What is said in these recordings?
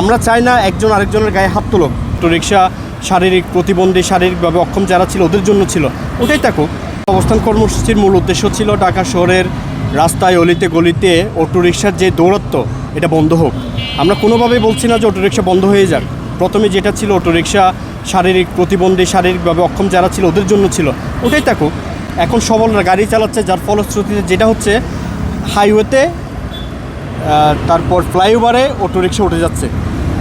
আমরা চাই না একজন আরেকজনের গায়ে হাত তুলুক। অটোরিকশা শারীরিক প্রতিবন্ধী, শারীরিকভাবে অক্ষম যারা ছিল ওদের জন্য ছিল, ওটাই থাকুক। অবস্থান কর্মসূচির মূল উদ্দেশ্য ছিল ঢাকা শহরের রাস্তায় অলিতে গলিতে অটোরিকশার যে দৌরত্ব এটা বন্ধ হোক। আমরা কোনোভাবেই বলছি না যে অটোরিকশা বন্ধ হয়ে যাক। প্রথমে যেটা ছিল অটোরিকশা শারীরিক প্রতিবন্ধী, শারীরিকভাবে অক্ষম যারা ছিল ওদের জন্য ছিল, ওটাই থাকুক। এখন সবলরা গাড়ি চালাচ্ছে, যার ফলশ্রুতিতে যেটা হচ্ছে হাইওয়েতে তারপর ফ্লাইওভারে অটোরিকশা উঠে যাচ্ছে।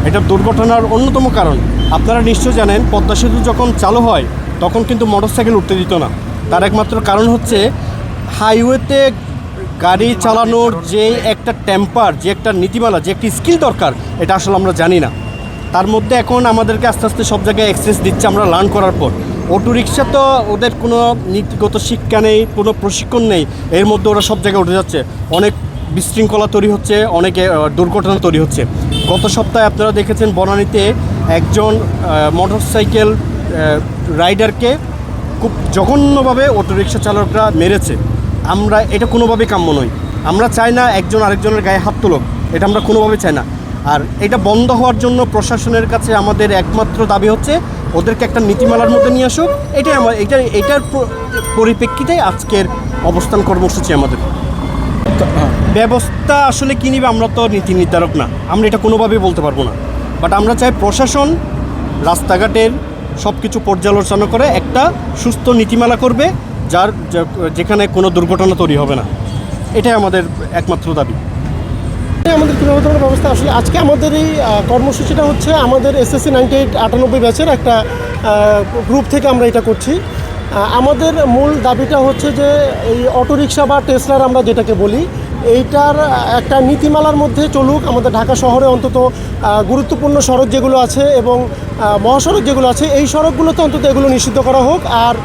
এটা দুর্ঘটনার অন্যতম কারণ। আপনারা নিশ্চয় জানেন পদ্মা সেতু যখন চালু হয় তখন কিন্তু মোটরসাইকেল উঠতে দিত না। তার একমাত্র কারণ হচ্ছে হাইওয়েতে গাড়ি চালানোর যে একটা টেম্পার, যে একটা নীতিমালা, যে একটা স্কিল দরকার, এটা আসলে আমরা জানি না। তার মধ্যে এখন আমাদেরকে আস্তে আস্তে সব জায়গায় অ্যাক্সেস দিচ্ছে আমরা লার্ন করার পর। অটোরিকশা তো ওদের কোনো নীতিগত শিক্ষা নেই, কোনো প্রশিক্ষণ নেই, এর মধ্যে ওরা সব জায়গায় উঠে যাচ্ছে। অনেক বিশৃঙ্খলা তৈরি হচ্ছে, অনেকে দুর্ঘটনা তৈরি হচ্ছে। গত সপ্তাহে আপনারা দেখেছেন বনানীতে একজন মোটরসাইকেল রাইডারকে খুব জঘন্যভাবে অটোরিকশা চালকরা মেরেছে। আমরা এটা কোনোভাবেই কাম্য নই। আমরা চাই না একজন আরেকজনের গায়ে হাত তুলুক, এটা আমরা কোনোভাবেই চাই না। আর এটা বন্ধ হওয়ার জন্য প্রশাসনের কাছে আমাদের একমাত্র দাবি হচ্ছে ওদেরকে একটা নীতিমালার মধ্যে নিয়ে আসুক। এটার পরিপ্রেক্ষিতে আজকের অবস্থান কর্মসূচি। আমাদের ব্যবস্থা আসলে কী নিবে আমরা তো নীতি নির্ধারক না, আমরা এটা কোনোভাবেই বলতে পারবো না। বাট আমরা চাই প্রশাসন রাস্তাঘাটের সব কিছু পর্যালোচনা করে একটা সুস্থ নীতিমালা করবে, যেখানে কোনো দুর্ঘটনা তৈরি হবে না। এটাই আমাদের একমাত্র দাবি। আমাদের পুনর্বাসনের ব্যবস্থা আসলে আজকে আমাদের এই কর্মসূচিটা হচ্ছে আমাদের SSC 98-98 ব্যাচের একটা গ্রুপ থেকে আমরা এটা করছি। আমাদের মূল দাবিটা হচ্ছে যে এই অটোরিকশা বা টেসলার আমরা যেটাকে বলি, এইটার একটা নীতিমালার মধ্যে চলুক। আমাদের ঢাকা শহরে অন্তত গুরুত্বপূর্ণ সড়ক যেগুলো আছে এবং মহাসড়ক যেগুলো আছে, এই সড়কগুলোতে অন্তত এগুলো নিষিদ্ধ করা হোক। আর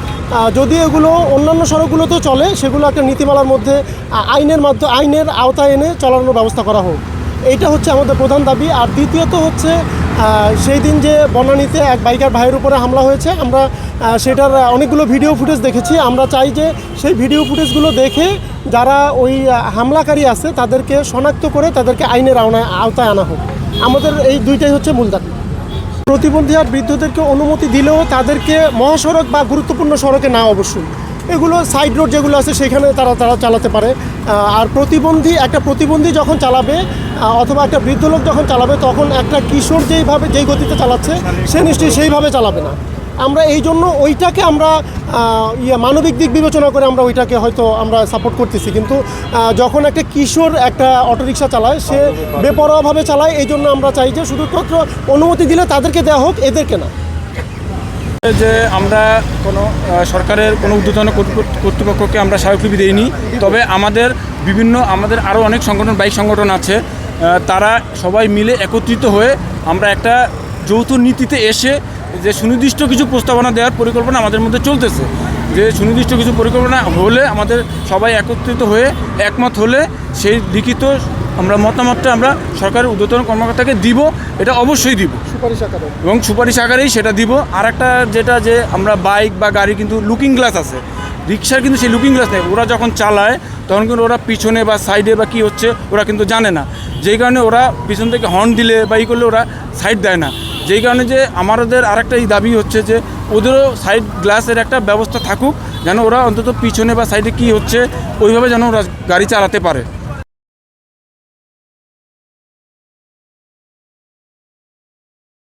যদি এগুলো অন্যান্য সড়কগুলোতেও চলে, সেগুলো একটা নীতিমালার মধ্যে আইনের আওতায় এনে চালানোর ব্যবস্থা করা হোক। এইটা হচ্ছে আমাদের প্রধান দাবি। আর দ্বিতীয়ত হচ্ছে সেই দিন যে বনানীতে এক বাইকার ভাইয়ের উপরে হামলা হয়েছে, আমরা সেটার অনেকগুলো ভিডিও ফুটেজ দেখেছি। আমরা চাই যে সেই ভিডিও ফুটেজগুলো দেখে যারা ওই হামলাকারী আছে তাদেরকে শনাক্ত করে তাদেরকে আইনের আওতায় আনা হোক। আমাদের এই দুইটাই হচ্ছে মূল দাবি। প্রতিবন্ধী আর বৃদ্ধদেরকে অনুমতি দিলেও তাদেরকে মহাসড়ক বা গুরুত্বপূর্ণ সড়কে না, অবশ্যই এগুলো সাইড রোড যেগুলো আছে সেখানে তারা চালাতে পারে। আর একটা প্রতিবন্ধী যখন চালাবে অথবা একটা বৃদ্ধ লোক যখন চালাবে, তখন একটা কিশোর যেই গতিতে চালাচ্ছে সে নিশ্চয়ই সেইভাবে চালাবে না। আমরা এই জন্য ওইটাকে আমরা মানবিক দিক বিবেচনা করে আমরা ওইটাকে হয়তো আমরা সাপোর্ট করতেছি। কিন্তু যখন একটা কিশোর একটা অটোরিকশা চালায়, সে বেপরোয়াভাবে চালায়, এই জন্য আমরা চাই যে শুধুমাত্র অনুমতি দিলে তাদেরকে দেওয়া হোক, এদেরকে না। যে আমরা কোনো সরকারের কোনো ঊর্ধ্বতন কর্তৃপক্ষকে আমরা স্মারকলিপি দিইনি। তবে আমাদের আরও অনেক বাইক সংগঠন আছে, তারা সবাই মিলে একত্রিত হয়ে আমরা একটা যৌথ নীতিতে এসে যে সুনির্দিষ্ট কিছু প্রস্তাবনা দেওয়ার পরিকল্পনা আমাদের মধ্যে চলতেছে। যে সুনির্দিষ্ট কিছু পরিকল্পনা হলে আমাদের সবাই একত্রিত হয়ে একমত হলে সেই লিখিত মতামতটা আমরা সরকারের ঊর্ধ্বতন কর্মকর্তাকে দিব, এটা অবশ্যই দিব এবং সুপারিশ আকারেই সেটা দিব। আর একটা যেটা যে আমরা বাইক বা গাড়ি কিন্তু লুকিং গ্লাস আছে, রিক্সার কিন্তু সেই লুকিং গ্লাস নেই। ওরা যখন চালায় তখন কিন্তু ওরা পিছনে বা সাইডে বা কী হচ্ছে ওরা কিন্তু জানে না, যেই কারণে ওরা পিছন থেকে হর্ন দিলে বা করলে ওরা সাইড দেয় না। যেই কারণে যে আমাদের আরেকটা এই দাবি হচ্ছে যে ওদেরও সাইড গ্লাসের একটা ব্যবস্থা থাকুক, যেন ওরা অন্তত পিছনে বা সাইডে কী হচ্ছে ওইভাবে যেন ওরা গাড়ি চালাতে পারে।